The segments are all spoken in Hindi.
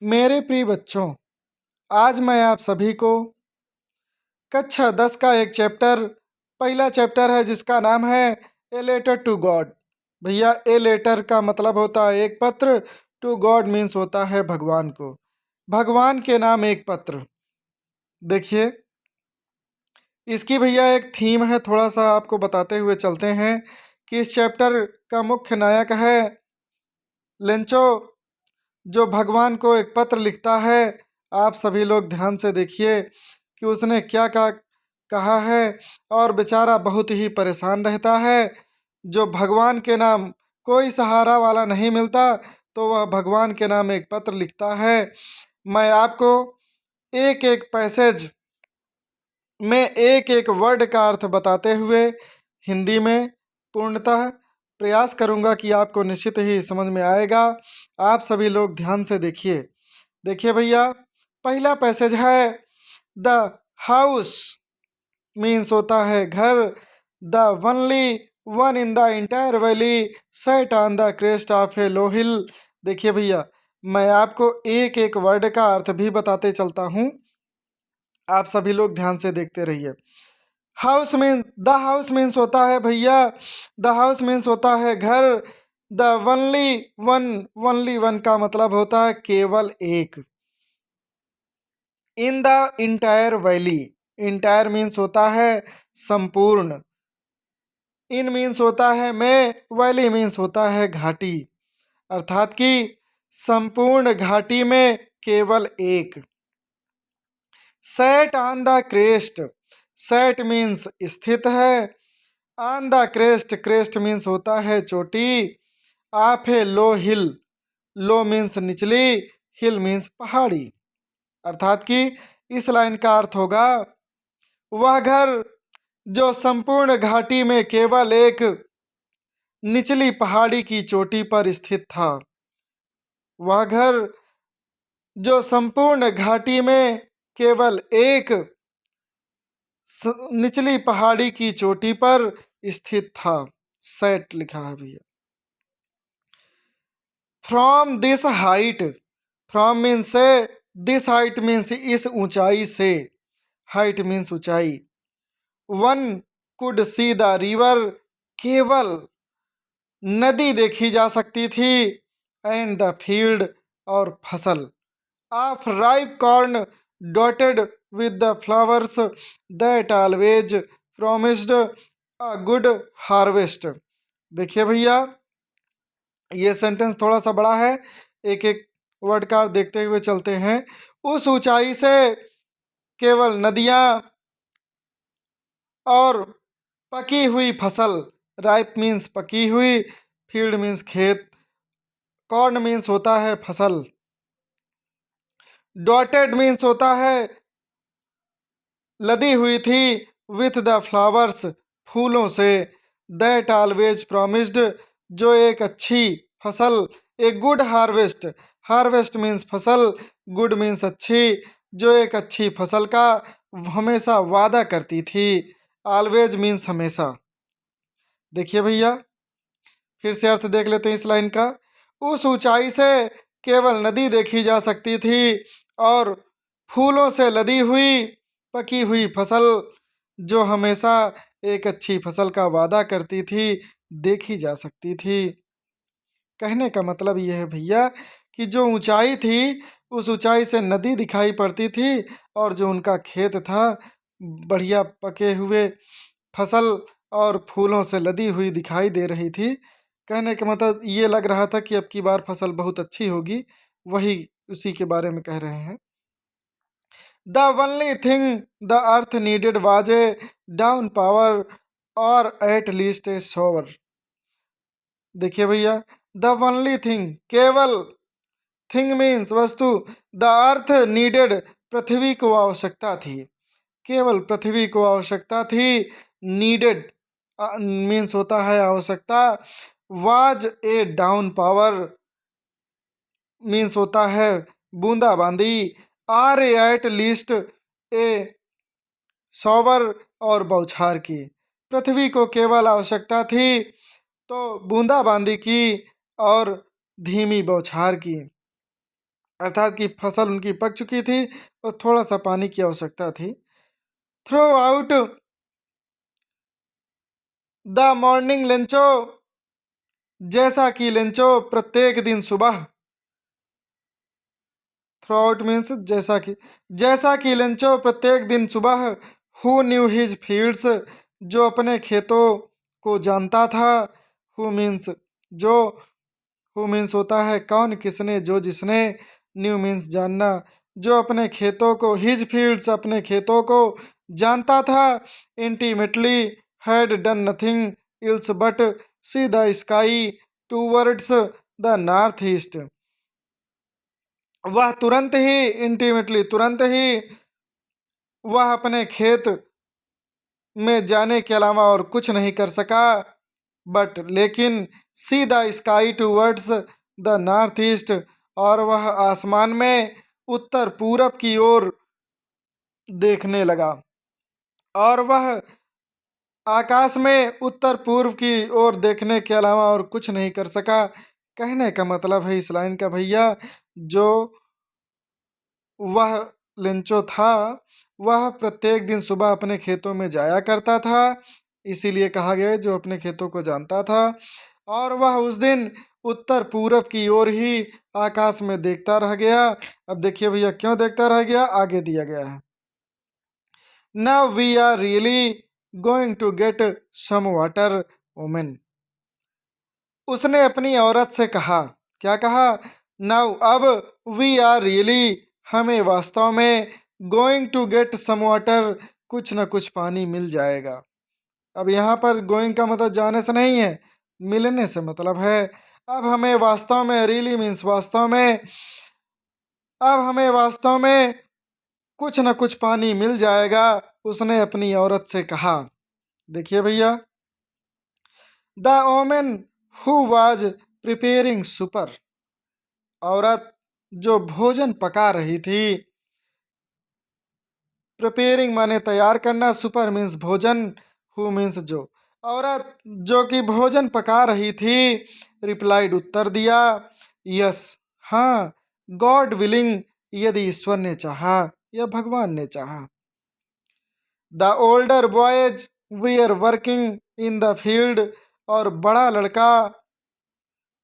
मेरे प्रिय बच्चों, आज मैं आप सभी को कक्षा 10 का एक चैप्टर पहला चैप्टर है जिसका नाम है ए लेटर टू गॉड। भैया ए लेटर का मतलब होता है एक पत्र, टू गॉड मीन्स होता है भगवान को। भगवान के नाम एक पत्र। देखिए इसकी भैया एक थीम है, थोड़ा सा आपको बताते हुए चलते हैं कि इस चैप्टर का मुख्य नायक है लेंचो, जो भगवान को एक पत्र लिखता है। आप सभी लोग ध्यान से देखिए कि उसने क्या कहा है। और बेचारा बहुत ही परेशान रहता है। जो भगवान के नाम कोई सहारा वाला नहीं मिलता तो वह भगवान के नाम एक पत्र लिखता है। मैं आपको एक एक पैसेज में एक एक वर्ड का अर्थ बताते हुए हिंदी में पूर्णतः प्रयास करूंगा कि आपको निश्चित ही समझ में आएगा। आप सभी लोग ध्यान से देखिए। देखिए भैया, पहला पैसेज है द हाउस मीन्स होता है घर। The only one in the entire valley set on the crest of a low hill. देखिए भैया, मैं आपको एक एक वर्ड का अर्थ भी बताते चलता हूँ, आप सभी लोग ध्यान से देखते रहिए। House means the house means होता है भैया, द हाउस मीन्स होता है घर। द वनली वन का मतलब होता है केवल एक। इन the entire valley, entire means होता है संपूर्ण। इन मीन्स होता है में, वैली मीन्स होता है घाटी, अर्थात कि संपूर्ण घाटी में केवल एक। Set on the crest, set means स्थित है। On the crest, crest means होता है चोटी। Of a low hill, low means निचली, हिल मीन्स पहाड़ी, अर्थात कि इस लाइन का अर्थ होगा वह घर जो संपूर्ण घाटी में केवल एक निचली पहाड़ी की चोटी पर स्थित था। वह घर जो संपूर्ण घाटी में केवल एक निचली पहाड़ी की चोटी पर स्थित था। सेट लिखा है भैया। From this height, from means से, दिस हाइट मीन्स इस ऊंचाई से, हाइट मीन्स ऊंचाई। One could see the river, केवल नदी देखी जा सकती थी। एंड द फील्ड, और फसल। Of ripe corn dotted with the flowers that always promised a good harvest. देखिए भैया, ये सेंटेंस थोड़ा सा बड़ा है, एक एक वर्ड का देखते हुए चलते हैं। उस ऊंचाई से केवल नदियां और पकी हुई फसल, राइप मीन्स पकी हुई, फील्ड मीन्स खेत, कॉर्न मीन्स होता है फसल, डॉटेड मीन्स होता है लदी हुई थी, विथ द फ्लावर्स फूलों से, दैट ऑलवेज प्रॉमिस्ड जो एक अच्छी फसल, एक गुड हार्वेस्ट, हार्वेस्ट मीन्स फसल, गुड मीन्स अच्छी, जो एक अच्छी फसल का हमेशा वादा करती थी। ऑलवेज मीन्स हमेशा। देखिए भैया, फिर से अर्थ देख लेते हैं इस लाइन का। उस ऊंचाई से केवल नदी देखी जा सकती थी और फूलों से लदी हुई पकी हुई फसल जो हमेशा एक अच्छी फसल का वादा करती थी, देखी जा सकती थी। कहने का मतलब यह है भैया कि जो ऊंचाई थी उस ऊंचाई से नदी दिखाई पड़ती थी और जो उनका खेत था बढ़िया पके हुए फसल और फूलों से लदी हुई दिखाई दे रही थी। कहने का मतलब ये लग रहा था कि अब की बार फसल बहुत अच्छी होगी, वही उसी के बारे में कह रहे हैं। The only thing the earth needed was a down power और एट लीस्ट ए शॉवर। देखिए भैया, द ओनली थिंग केवल, थिंग मीन्स वस्तु, द अर्थ नीडेड पृथ्वी को आवश्यकता थी, केवल पृथ्वी को आवश्यकता थी। नीडेड मीन्स होता है आवश्यकता। Was a downpour means होता है बूंदाबांदी। Or at least a shower, और बौछार की। पृथ्वी को केवल आवश्यकता थी तो बूंदाबांदी की और धीमी बौछार की। अर्थात कि फसल उनकी पक चुकी थी और थोड़ा सा पानी की आवश्यकता थी। Throw out the morning Lencho, जैसा कि लेंचो प्रत्येक दिन सुबह, थ्रू आउट मीन्स जैसा कि लेंचो प्रत्येक दिन सुबह, हु न्यू हिज फील्ड्स, जो अपने खेतों को जानता था, हु मीन्स जो, हु मीन्स होता है कौन, किसने, जो, जिसने, न्यू मीन्स जानना, जो अपने खेतों को, हिज फील्ड्स अपने खेतों को जानता था, intimately had done nothing ills but see the sky towards the north east, वह तुरंत ही, इंटीमेटली तुरंत ही, वह अपने खेत में जाने के अलावा और कुछ नहीं कर सका, बट लेकिन see the sky towards the north east, और वह आसमान में उत्तर पूरब की ओर देखने लगा, और वह आकाश में उत्तर पूर्व की ओर देखने के अलावा और कुछ नहीं कर सका। कहने का मतलब है इस लाइन का भैया, जो वह लेंचो था वह प्रत्येक दिन सुबह अपने खेतों में जाया करता था, इसीलिए कहा गया है जो अपने खेतों को जानता था, और वह उस दिन उत्तर पूरब की ओर ही आकाश में देखता रह गया। अब देखिए भैया क्यों देखता रह गया, आगे दिया गया है। Now we are really going to get some water woman, उसने अपनी औरत से कहा, क्या कहा, नाउ अब, वी आर रियली हमें वास्तव में, going to get some water कुछ न कुछ पानी मिल जाएगा। अब यहाँ पर गोइंग का मतलब जाने से नहीं है, मिलने से मतलब है। अब हमें वास्तव में, रियली मीन्स वास्तव में, अब हमें वास्तव में कुछ न कुछ पानी मिल जाएगा, उसने अपनी औरत से कहा। देखिए भैया, the woman who was preparing supper, औरत जो भोजन पका रही थी, प्रिपेयरिंग माने तैयार करना, सुपर मीन्स भोजन, हु मीन्स जो, औरत जो कि भोजन पका रही थी, रिप्लाइड उत्तर दिया, यस हाँ, गॉड विलिंग, यदि ईश्वर ने चाहा या भगवान ने चाहा। The older boys we are working in the field, और बड़ा लड़का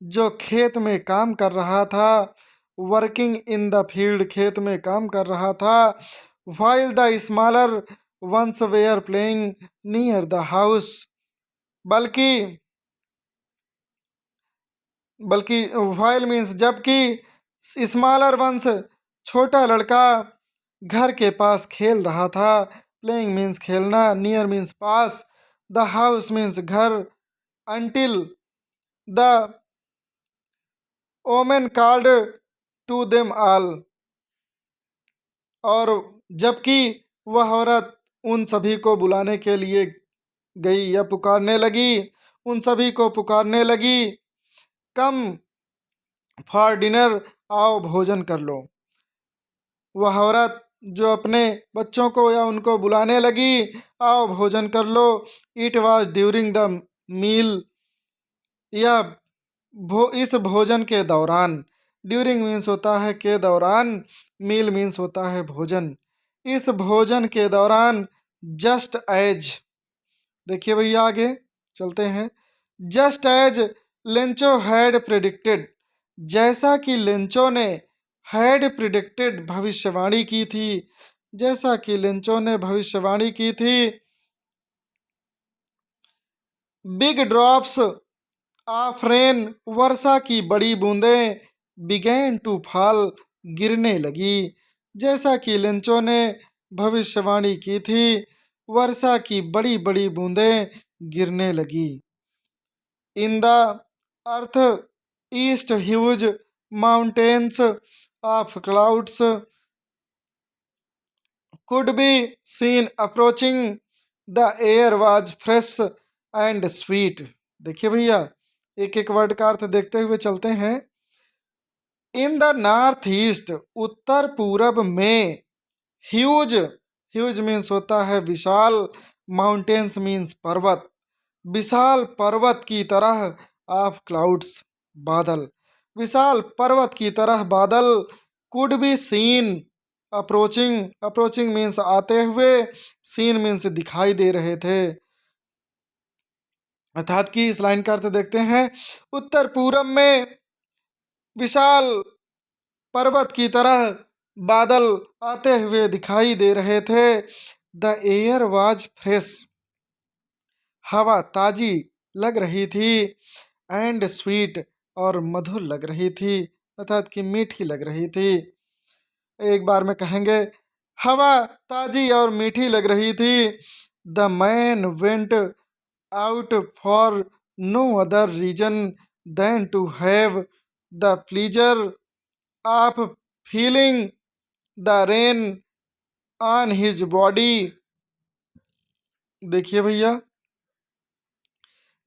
जो खेत में काम कर रहा था, वर्किंग इन द फील्ड खेत में काम कर रहा था, while the smaller ones were playing near the house, बल्कि बल्कि while मीन्स जबकि, स्मॉलर वंस छोटा लड़का घर के पास खेल रहा था, प्लेइंग मीन्स खेलना, नियर मीन्स पास, द हाउस मीन्स घर, until the woman called to them all, और जबकि वह औरत उन सभी को बुलाने के लिए गई या पुकारने लगी, उन सभी को पुकारने लगी, कम फॉर डिनर, आओ भोजन कर लो। वह औरत जो अपने बच्चों को या उनको बुलाने लगी, आओ भोजन कर लो, it was during the meal, या इस भोजन के दौरान, ड्यूरिंग मीन्स होता है के दौरान, मील मीन्स होता है भोजन, इस भोजन के दौरान, जस्ट एज, देखिए भैया आगे चलते हैं, just as Lencho had predicted, जैसा कि लेंचो ने, हैड प्रिडिक्टेड भविष्यवाणी की थी, जैसा कि लेंचो ने भविष्यवाणी की थी, बिग ड्रॉप्स ऑफ रेन, वर्षा की बड़ी बूंदें, बिगेन टू फॉल, गिरने लगी, जैसा कि लेंचो ने भविष्यवाणी की थी, वर्षा की बड़ी बड़ी बूंदें गिरने लगी। In the earth east huge mountains of clouds could be seen approaching, the air was fresh and sweet। देखिए भैया एक एक वर्ड का अर्थ देखते हुए चलते हैं। इन द नॉर्थ ईस्ट, उत्तर पूरब में, ह्यूज, ह्यूज मीन्स होता है विशाल, माउंटेन्स मीन्स पर्वत, विशाल पर्वत की तरह, ऑफ क्लाउड्स बादल, विशाल पर्वत की तरह बादल, could be seen approaching, approaching means आते हुए, सीन मीन्स दिखाई दे रहे थे। अर्थात कि इस लाइन का अर्थ देखते हैं, उत्तर पूरब में विशाल पर्वत की तरह बादल आते हुए दिखाई दे रहे थे। द एयर वाज फ्रेश, हवा ताजी लग रही थी, एंड स्वीट और मधुर लग रही थी, अर्थात कि मीठी लग रही थी। एक बार में कहेंगे, हवा ताजी और मीठी लग रही थी। The man went out for no other reason than to have the pleasure of feeling the rain on his body. देखिए भैया,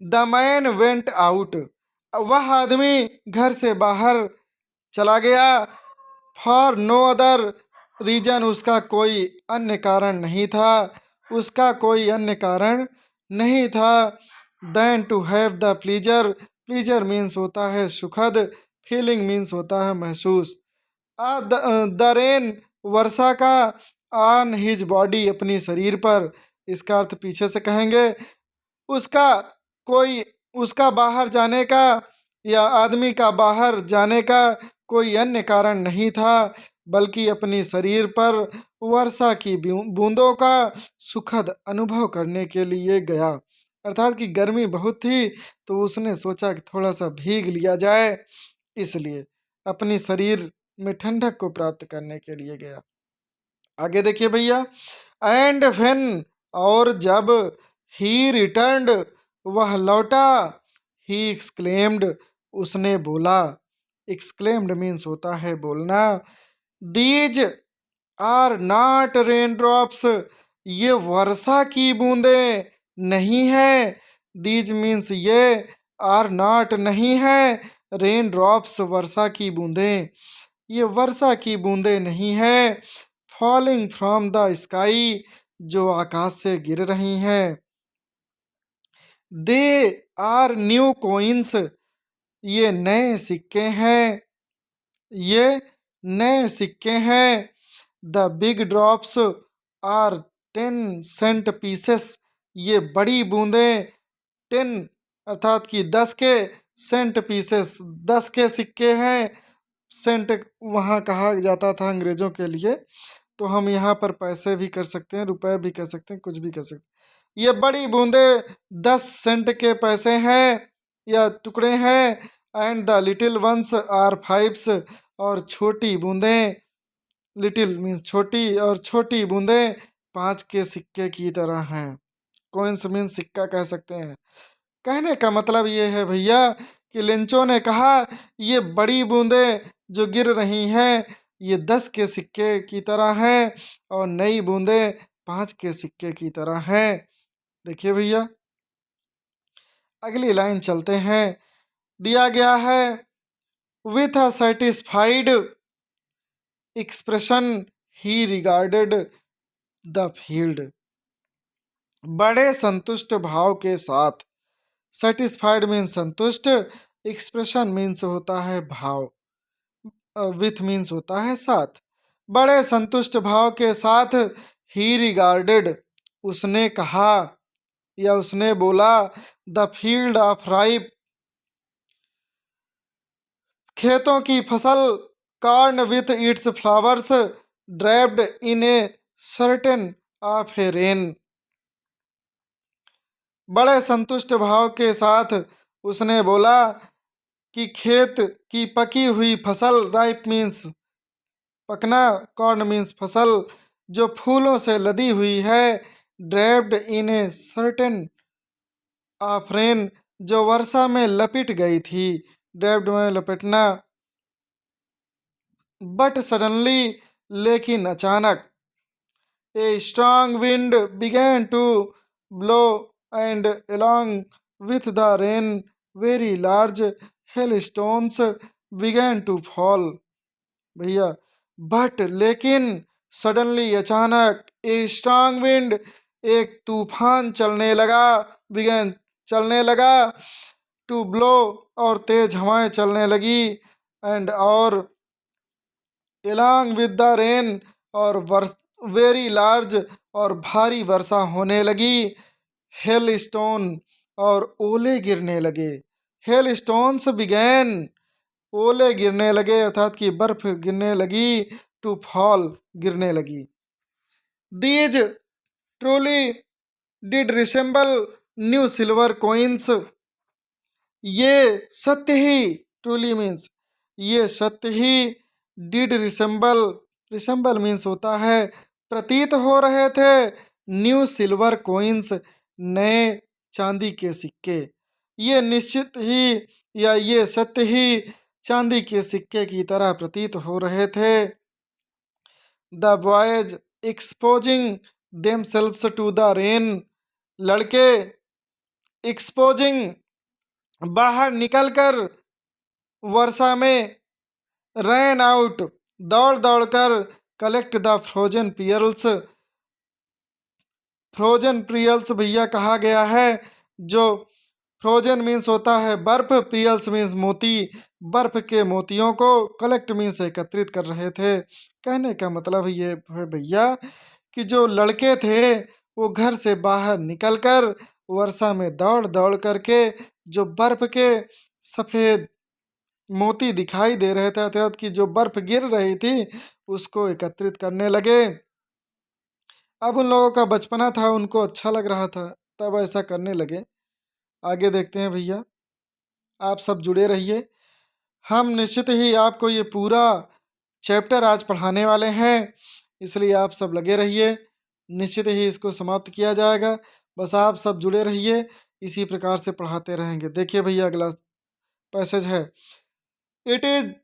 द मैन वेंट आउट, वह आदमी घर से बाहर चला गया। फॉर नो अदर रीजन, उसका कोई अन्य कारण नहीं था, उसका कोई अन्य कारण नहीं था। Than to have the pleasure, pleasure means होता है सुखद, फीलिंग मीन्स होता है महसूस। द रेन, वर्षा का, ऑन हिज बॉडी, अपनी शरीर पर। इसका अर्थ पीछे से कहेंगे, उसका कोई, उसका बाहर जाने का या आदमी का बाहर जाने का कोई अन्य कारण नहीं था, बल्कि अपनी शरीर पर वर्षा की बूंदों का सुखद अनुभव करने के लिए गया। अर्थात कि गर्मी बहुत थी, तो उसने सोचा कि थोड़ा सा भीग लिया जाए, इसलिए अपनी शरीर में ठंडक को प्राप्त करने के लिए गया। आगे देखिए भैया, एंड व्हेन, और जब, ही रिटर्न्ड, वह लौटा, ही एक्सक्लेम्ड, उसने बोला। एक्सक्लेम्ड मीन्स होता है बोलना। These are not rain drops, ये वर्षा की बूंदें नहीं है। दीज मीन्स ये, आर नॉट नहीं है, रेन ड्रॉप्स वर्षा की बूंदें, ये वर्षा की बूंदें नहीं है। फॉलिंग फ्रॉम द स्काई, जो आकाश से गिर रही हैं। दे आर न्यू कोइंस, ये नए सिक्के हैं, ये नए सिक्के हैं। The big drops are 10 cent pieces, ये बड़ी बूंदें 10, अर्थात कि 10 के, सेंट पीसेस 10 के सिक्के हैं। सेंट वहाँ कहा जाता था अंग्रेजों के लिए, तो हम यहाँ पर पैसे भी कर सकते हैं, रुपए भी कर सकते हैं, कुछ भी कर सकते हैं। ये बड़ी बूंदे 10 सेंट के पैसे हैं या टुकड़े हैं। And the little ones are fives, और छोटी बूंदें, लिटिल मीन्स छोटी, और छोटी बूंदें 5 के सिक्के की तरह हैं। कॉइन्स मीन्स सिक्का कह सकते हैं। कहने का मतलब ये है भैया कि लिंचो ने कहा, ये बड़ी बूंदें जो गिर रही हैं, ये 10 के सिक्के की तरह हैं, और नई बूंदें 5 के सिक्के की तरह हैं। देखिए भैया, अगली लाइन चलते हैं। दिया गया है, with a satisfied expression he regarded the field, बड़े संतुष्ट भाव के साथ। सेटिस्फाइड मीन्स संतुष्ट, एक्सप्रेशन मीन्स होता है भाव, विथ मीन्स होता है साथ। बड़े संतुष्ट भाव के साथ, ही रिगार्डेड, उसने कहा या उसने बोला, द फील्ड ऑफ राइप, खेतों की फसल, corn with its flowers, draped in a certain of A rain. बड़े संतुष्ट भाव के साथ उसने बोला कि खेत की पकी हुई फसल, राइप मीन्स पकना, कॉर्न मीन्स फसल, जो फूलों से लदी हुई है। Draped in a certain of rain, जो वर्षा में लपिट गई थी। ड्रैप्ड में लपेटना। बट सडनली, लेकिन अचानक, a strong wind began to blow, and along with the rain very large hailstones began to fall। भैया, बट लेकिन, सडनली अचानक, ए स्ट्रॉन्ग विंड, एक तूफान चलने लगा, बिगेन चलने लगा, टू ब्लो, और तेज हवाएं चलने लगी, एंड और एलॉन्ग विद द रेन, और वेरी लार्ज, और भारी वर्षा होने लगी। हेल स्टोन, और ओले गिरने लगे। हेल स्टोन्स बिगैन, ओले गिरने लगे अर्थात कि बर्फ गिरने लगी। टू फॉल, गिरने लगी। These truly did resemble new silver coins, ये सत्य ही, ट्रूली मीन्स ये सत्य ही, डिड रिसेंबल, रिसेंबल मीन्स होता है प्रतीत हो रहे थे, न्यू सिल्वर कोइंस, नए चांदी के सिक्के। ये निश्चित ही या ये सत्य ही चांदी के सिक्के की तरह प्रतीत हो रहे थे। The boys exposing themselves to the rain, लड़के एक्सपोजिंग बाहर निकलकर वर्षा में, रैन आउट दौड़ दौड़ कर, collect the frozen pearls, frozen pearls भैया कहा गया है जो फ्रोजन मीन्स होता है बर्फ, पियल्स मीन्स मोती, बर्फ के मोतियों को कलेक्ट मीन्स एकत्रित कर रहे थे। कहने का मतलब ये है भैया कि जो लड़के थे वो घर से बाहर निकलकर वर्षा में दौड़ दौड़ करके जो बर्फ के सफ़ेद मोती दिखाई दे रहे थे अर्थात कि जो बर्फ गिर रही थी उसको एकत्रित करने लगे। अब उन लोगों का बचपना था, उनको अच्छा लग रहा था, तब ऐसा करने लगे। आगे देखते हैं भैया, आप सब जुड़े रहिए। हम निश्चित ही आपको ये पूरा चैप्टर आज पढ़ाने वाले हैं, इसलिए आप सब लगे रहिए। निश्चित ही इसको समाप्त किया जाएगा, बस आप सब जुड़े रहिए, इसी प्रकार से पढ़ाते रहेंगे। देखिए भैया अगला पैसेज है, it is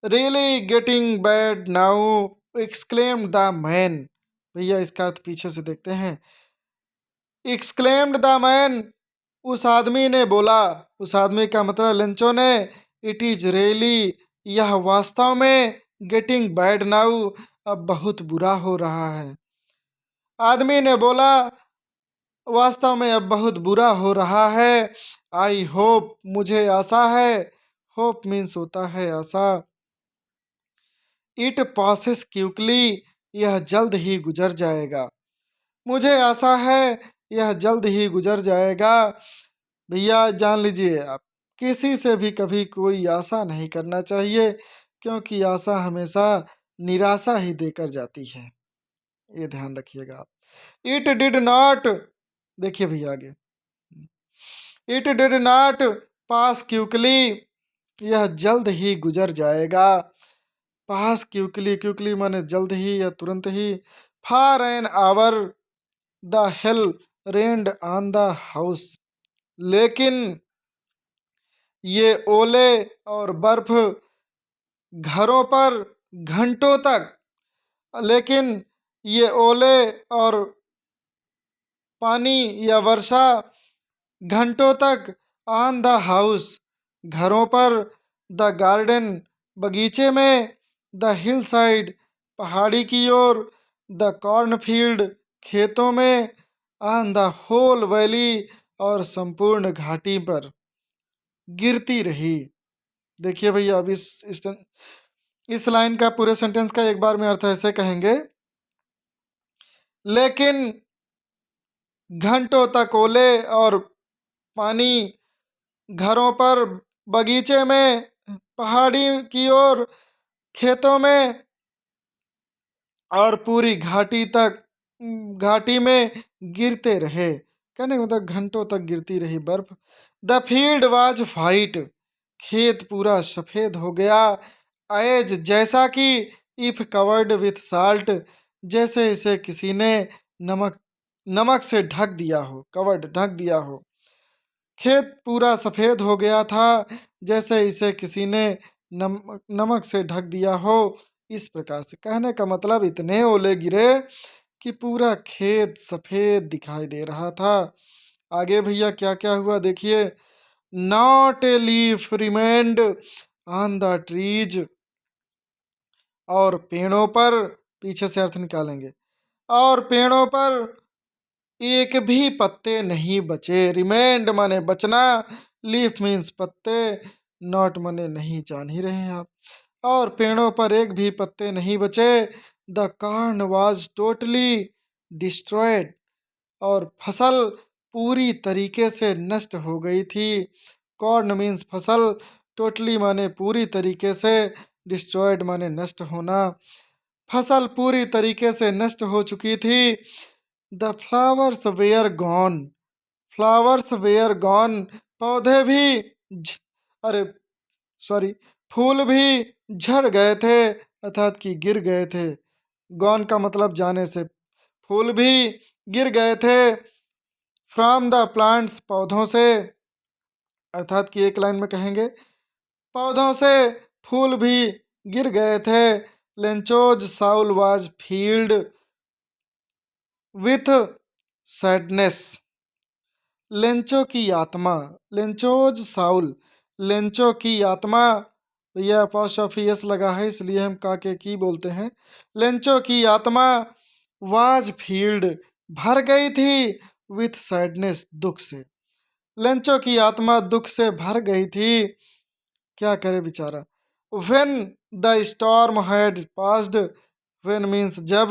really getting bad now, exclaimed the man. भैया इसका अर्थ पीछे से देखते हैं। एक्सक्लेम्ड द मैन, उस आदमी ने बोला, उस आदमी का मतलब लंचो ने। इट इज रियली, यह वास्तव में, गेटिंग बैड नाउ, अब बहुत बुरा हो रहा है। आदमी ने बोला वास्तव में अब बहुत बुरा हो रहा है। आई होप, मुझे आशा है, होप मीन्स होता है आशा। इट पासेस क्विकली, यह जल्द ही गुजर जाएगा। मुझे आशा है यह जल्द ही गुजर जाएगा। भैया जान लीजिए आप, किसी से भी कभी कोई आशा नहीं करना चाहिए, क्योंकि आशा हमेशा निराशा ही देकर जाती है, ये ध्यान रखिएगा आप। इट डिड नॉट, देखिए भैया आगे, it did not pass quickly, यह जल्द ही गुजर जाएगा। पास क्विकली, क्विकली माने जल्द ही या तुरंत ही। For an hour the hail rained on the house, लेकिन ये ओले और बर्फ घरों पर घंटों तक, लेकिन ये ओले और पानी या वर्षा घंटों तक, ऑन द हाउस घरों पर, द गार्डन बगीचे में, द हिल साइड पहाड़ी की ओर, द कॉर्नफील्ड खेतों में, ऑन द होल वैली और संपूर्ण घाटी पर गिरती रही। देखिए भैया अब इस लाइन का पूरे सेंटेंस का एक बार में अर्थ ऐसे कहेंगे, लेकिन घंटों तक ओले और पानी घरों पर, बगीचे में, पहाड़ी की ओर, खेतों में और पूरी घाटी तक, घाटी में गिरते रहे। कहने का मतलब घंटों तक गिरती रही बर्फ। द फील्ड वाज वाइट, खेत पूरा सफेद हो गया। एज, जैसा कि, इफ कवर्ड विथ साल्ट, जैसे इसे किसी ने नमक नमक से ढक दिया हो, कवर्ड ढक दिया हो। खेत पूरा सफेद हो गया था जैसे इसे किसी ने नमक से ढक दिया हो। इस प्रकार से कहने का मतलब इतने ओले गिरे कि पूरा खेत सफेद दिखाई दे रहा था। आगे भैया क्या क्या हुआ देखिए, not a leaf remained on the trees, और पेड़ों पर, पीछे से अर्थ निकालेंगे, और पेड़ों पर एक भी पत्ते नहीं बचे। रिमेंड माने बचना, लीफ मीन्स पत्ते, नॉट माने नहीं, जान ही रहे हैं आप। और पेड़ों पर एक भी पत्ते नहीं बचे। The corn was totally destroyed, और फसल पूरी तरीके से नष्ट हो गई थी। कॉर्न मीन्स फसल, टोटली माने पूरी तरीके से, डिस्ट्रॉयड माने नष्ट होना। फसल पूरी तरीके से नष्ट हो चुकी थी। The flowers were gone, flowers were gone, पौधे भी झ- अरे सॉरी, फूल भी झड़ गए थे, अर्थात कि गिर गए थे। गॉन का मतलब जाने से, फूल भी गिर गए थे। फ्रॉम द प्लांट्स, पौधों से, अर्थात कि एक लाइन में कहेंगे पौधों से फूल भी गिर गए थे। Lencho's Saul was field with sadness, Lencho की आत्मा, लेंचोज साउल, लेंचो की आत्मा, भैया अपॉस्ट्रोफी एस लगा है इसलिए हम काके की बोलते हैं। लेंचो की आत्मा वाज फील्ड, भर गई थी, विथ सैडनेस, दुख से। लेंचो की आत्मा दुख से भर गई थी, क्या करे बेचारा। When the storm had passed, when means जब,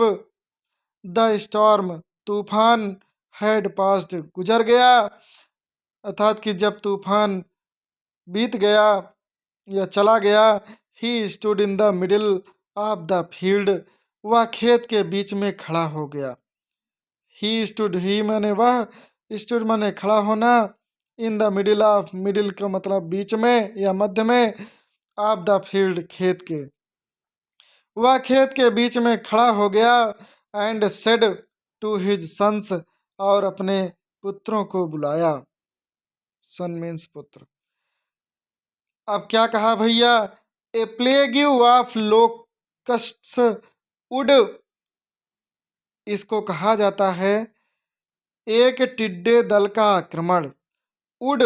द स्टॉर्म तूफान, हैड पास्ड गुजर गया, अर्थात कि जब तूफान बीत गया या चला गया। He stood in the middle of the field, वह खेत के बीच में खड़ा हो गया। ही स्टूड, ही माने वह, स्टूड माने खड़ा होना, in the middle of, middle का मतलब बीच में या मध्य में, ऑफ द फील्ड खेत के, वह खेत के बीच में खड़ा हो गया। And said to his sons, और अपने पुत्रों को बुलाया। सन मीन्स पुत्र। अब क्या कहा भैया, ए प्लेग्यू ऑफ लोकस्ट्स वुड, इसको कहा जाता है एक टिड्डे दल का आक्रमण। वुड,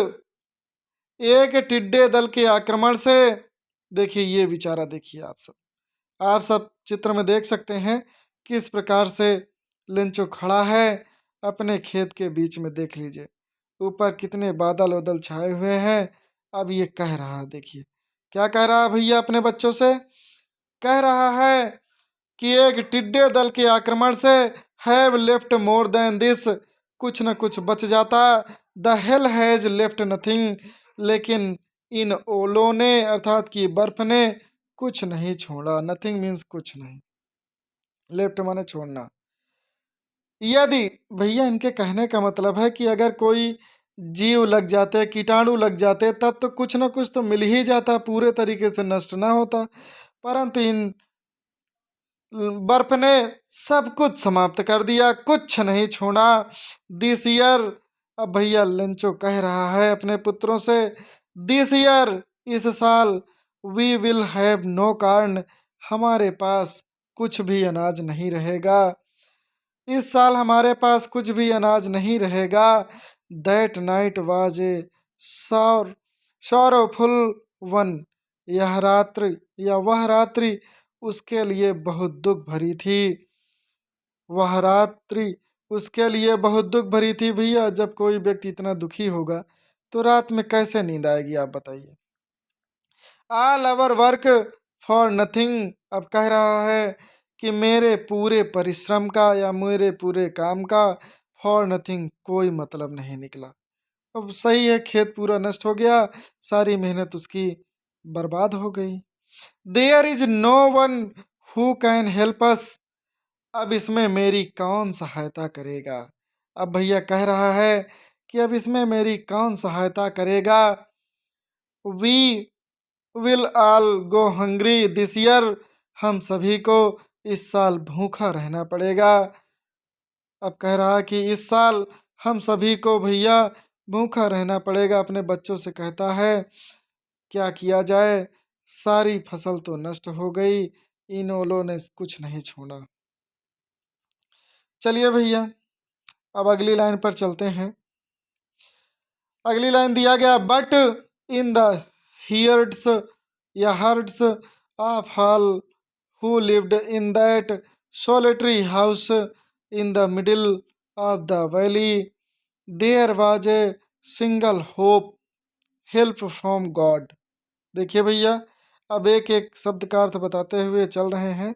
एक टिड्डे दल के आक्रमण से, देखिए ये विचारा, देखिए आप सब चित्र में देख सकते हैं किस प्रकार से लेंचो खड़ा है अपने खेत के बीच में। देख लीजिए ऊपर कितने बादल वादल छाए हुए हैं। अब ये कह रहा है, देखिए क्या कह रहा है भैया अपने बच्चों से, कह रहा है कि एक टिड्डे दल के आक्रमण से, have left more than this, कुछ न कुछ बच जाता। The hell has left nothing, लेकिन इन ओलों ने, अर्थात कि बर्फ ने कुछ नहीं छोड़ा। नथिंग मीन्स कुछ नहीं, लेफ्ट माने छोड़ना। यदि, भैया इनके कहने का मतलब है कि अगर कोई जीव लग जाते, कीटाणु लग जाते, तब तो कुछ ना कुछ तो मिल ही जाता, पूरे तरीके से नष्ट ना होता। परंतु इन बर्फ ने सब कुछ समाप्त कर दिया, कुछ नहीं छोड़ा। दिस ईयर, अब भैया लेंचो कह रहा है अपने पुत्रों से, दिस ईयर, इस साल, we will have no corn, हमारे पास कुछ भी अनाज नहीं रहेगा। इस साल हमारे पास कुछ भी अनाज नहीं रहेगा। दैट नाइट वाज ए सौर सौरफुल वन, यह रात्रि या वह रात्रि उसके लिए बहुत दुख भरी थी। वह रात्रि उसके लिए बहुत दुख भरी थी। भैया जब कोई व्यक्ति इतना दुखी होगा तो रात में कैसे नींद आएगी, आप बताइए। All our work for nothing, अब कह रहा है कि मेरे पूरे परिश्रम का या मेरे पूरे काम का, फॉर नथिंग, कोई मतलब नहीं निकला। अब सही है, खेत पूरा नष्ट हो गया, सारी मेहनत उसकी बर्बाद हो गई। There is no one who can help us, अब इसमें मेरी कौन सहायता करेगा। अब भैया कह रहा है कि अब इसमें मेरी कौन सहायता करेगा। We will all go hungry this year, हम सभी को इस साल भूखा रहना पड़ेगा। अब कह रहा है कि इस साल हम सभी को भैया भूखा रहना पड़ेगा। अपने बच्चों से कहता है क्या किया जाए, सारी फसल तो नष्ट हो गई, इन ओलों ने कुछ नहीं छोड़ा। चलिए भैया अब अगली लाइन पर चलते हैं। अगली लाइन दिया गया, बट इन द हियर्ड्स या hertz of all who lived in that solitary house in the middle of the valley, there was a single hope, help from God। देखिए भैया अब एक एक शब्द का अर्थ बताते हुए चल रहे हैं।